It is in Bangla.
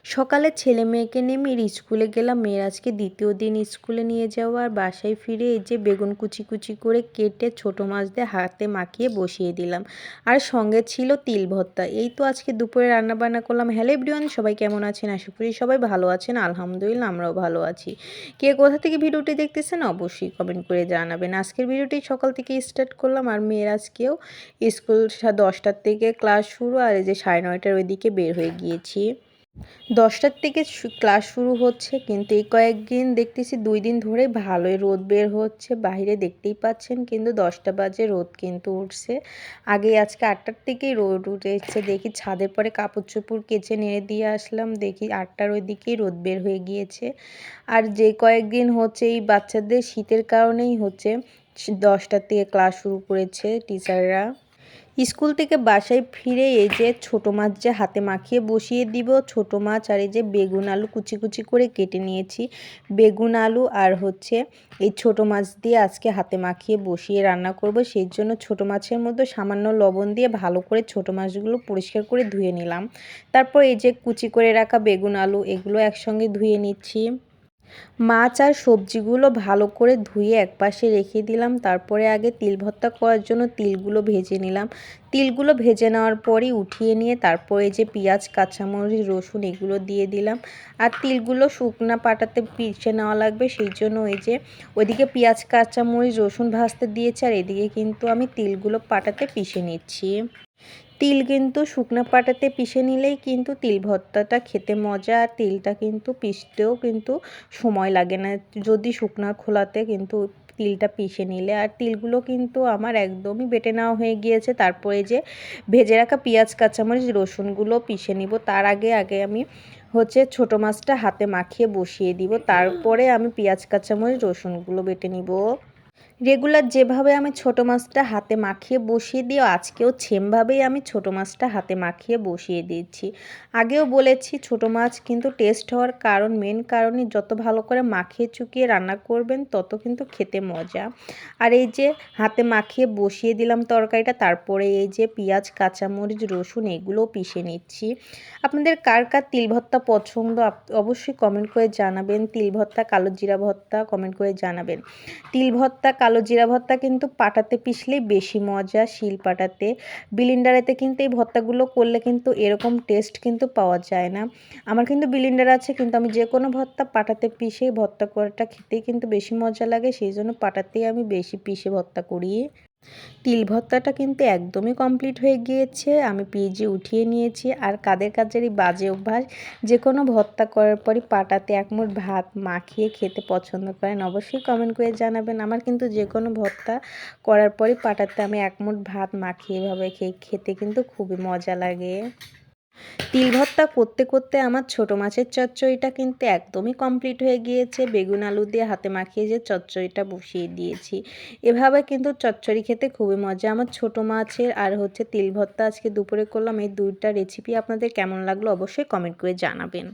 সকালে ছেলে মেয়েকে নিয়ে মেয়ের স্কুলে গেলাম। মেয়ের আজকে দ্বিতীয় দিন স্কুলে নিয়ে যাওয়া। আর বাসায় ফিরে এই যে বেগুন কুচি কুচি করে কেটে ছোটো মাছ দিয়ে হাতে মাখিয়ে বসিয়ে দিলাম। আর সঙ্গে ছিল তিল ভর্তা। এই তো আজকে দুপুরে রান্নাবান্না করলাম। হ্যালো এভরিওয়ান, সবাই কেমন আছেন? আশা করি সবাই ভালো আছেন। আলহামদুলিল্লাহ আমরাও ভালো আছি। কে কোথা থেকে ভিডিওটি দেখতেছেন অবশ্যই কমেন্ট করে জানাবেন। আজকের ভিডিওটি সকাল থেকে স্টার্ট করলাম। আর মেয়ের আজকেও স্কুল 10টার থেকে ক্লাস শুরু। আর এই যে 9:30টার ওইদিকে বের হয়ে গিয়েছি। 10টার থেকে ক্লাস শুরু হচ্ছে, কিন্তু এই কয়েকদিন দেখতেছি 2 দিন ধরে ভালোই রোদ বের হচ্ছে। বাইরে দেখতেই পাচ্ছেন, কিন্তু 10টা বাজে রোদ কিন্তু উঠছে। আগে আজকে 8টার থেকেই রোদ উঠেছে। দেখি ছাদের পরে কাপড় চোপড় কেচে নেড়ে দিয়ে আসলাম, দেখি 8টার ওই দিকেই রোদ বের হয়ে গিয়েছে। আর যে কয়েকদিন হচ্ছে এই বাচ্চাদের শীতের কারণেই হচ্ছে 10টার থেকে ক্লাস শুরু করেছে টিচাররা। স্কুল থেকে বাসায় ফিরে এই যে ছোটো মাছ যে হাতে মাখিয়ে বসিয়ে দিব। ছোটো মাছ আর এই যে বেগুন আলু কুচি কুচি করে কেটে নিয়েছি। বেগুন আলু আর হচ্ছে এই ছোটো মাছ দিয়ে আজকে হাতে মাখিয়ে বসিয়ে রান্না করব। সেই জন্য ছোটো মাছের মধ্যে সামান্য লবণ দিয়ে ভালো করে ছোটো মাছগুলো পরিষ্কার করে ধুয়ে নিলাম। তারপর এই যে কুচি করে রাখা বেগুন আলু এগুলো একসঙ্গে ধুয়ে নিচ্ছি। মাছ আর সবজিগুলো ভালো করে ধুয়ে একপাশে রেখে দিলাম। তারপরে আগে তিল ভর্তা করার জন্য তিলগুলো ভেজে নিলাম। তিলগুলো ভেজে নেওয়ার পরই উঠিয়ে নিয়ে তারপরে যে পেঁয়াজ কাঁচামরিচ রসুন এগুলো দিয়ে দিলাম। আর তিলগুলো শুকনা পাটাতে পিষে নেওয়া লাগবে, সেই জন্য এই যে ওইদিকে পেঁয়াজ কাঁচামরিচ রসুন ভাজতে দিয়েছি, আর এদিকে কিন্তু আমি তিলগুলো পাটাতে পিষে নিচ্ছি। তিল কিন্তু শুকনো পাটাতে পিষে নিলেই কিন্তু তিল ভর্তাটা খেতে মজা। আর তিলটা কিন্তু পিষতেও কিন্তু সময় লাগে না, যদি শুকনো খোলাতে কিন্তু তিলটা পিষে নিলে। আর তিলগুলো কিন্তু আমার একদমই বেটে নেওয়া হয়ে গিয়েছে। তারপরে যে ভেজে রাখা পেঁয়াজ কাঁচামরিচ রসুনগুলো পিষে নিব। তার আগে আমি হচ্ছে ছোটো মাছটা হাতে মাখিয়ে বসিয়ে দিব। তারপরে আমি পেঁয়াজ কাঁচামরিচ রসুনগুলো বেটে নিব। রেগুলার যেভাবে আমি ছোটো মাছটা হাতে মাখিয়ে বসিয়ে দিই, আজকেও সেমভাবেই আমি ছোটো মাছটা হাতে মাখিয়ে বসিয়ে দিচ্ছি। আগেও বলেছি ছোটো মাছ কিন্তু টেস্ট হওয়ার মেন কারণই যত ভালো করে মাখিয়ে চুকিয়ে রান্না করবেন তত কিন্তু খেতে মজা। আর এই যে হাতে মাখিয়ে বসিয়ে দিলাম তরকারিটা। তারপরে এই যে পেঁয়াজ কাঁচামরিচ রসুন এগুলোও পিষে নিচ্ছি। আপনাদের কার কার তিল ভর্তা পছন্দ অবশ্যই কমেন্ট করে জানাবেন। তিল ভর্তা কালো জিরা ভর্তা কমেন্ট করে জানাবেন। তিল ভর্তা কালো জিরা ভর্তা কিন্তু পাটাতে পিষলেই বেশি মজা, শিল পাটাতে। ব্লেন্ডারেতে কিন্তু এই ভর্তাগুলো করলে কিন্তু এরকম টেস্ট কিন্তু পাওয়া যায় না। আমার কিন্তু ব্লেন্ডার আছে, কিন্তু আমি যে কোনো ভর্তা পাটাতে পিষে ভর্তা করাটা খেতেই কিন্তু বেশি মজা লাগে, সেই জন্য পাটাতেই আমি বেশি পিষে ভর্তা করি। তিল ভর্তাটা কিন্তু একদমই কমপ্লিট হয়ে গিয়েছে, আমি পিষে উঠিয়ে নিয়েছি। আর কাদের কাজের এই বাজে অভ্যাস যে কোনো ভর্তা করার পরই পাটাতে এক মুঠ ভাত মাখিয়ে খেতে পছন্দ করেন অবশ্যই কমেন্ট করে জানাবেন। আমার কিন্তু যে কোনো ভর্তা করার পরই পাটাতে আমি এক মুঠ ভাত মাখিয়ে এভাবে খেতে কিন্তু খুবই মজা লাগে। তিল ভর্তা করতে করতে আমার ছোটো মাছের চচ্চড়িটা কিন্তু একদমই কমপ্লিট হয়ে গিয়েছে। বেগুন আলু দিয়ে হাতে মাখিয়ে যে চচ্চড়িটা বসিয়ে দিয়েছি। এভাবে কিন্তু চচ্চড়ি খেতে খুবই মজা। আমার ছোটো মাছের আর হচ্ছে তিল ভর্তা আজকে দুপুরে করলাম। এই দুইটা রেসিপি আপনাদের কেমন লাগলো অবশ্যই কমেন্ট করে জানাবেন।